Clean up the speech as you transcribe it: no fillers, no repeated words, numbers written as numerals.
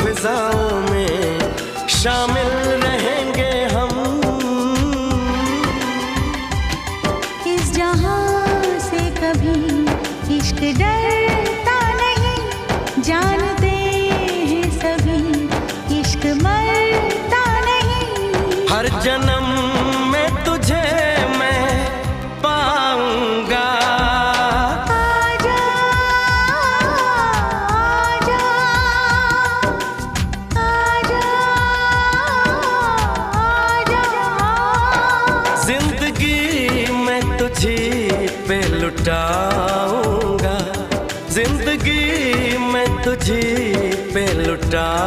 फिजाओं में शामिल रहेंगे हम। इस जहां से कभी इश्क डरता नहीं, जानते हैं सभी इश्क मरता नहीं। हर जन्म में तुझे मैं पाऊंगा। आजा आजा आजा आजा, जिंदगी मैं तुझी पे लुटाऊंगा, जिंदगी मैं तुझी पे लुटा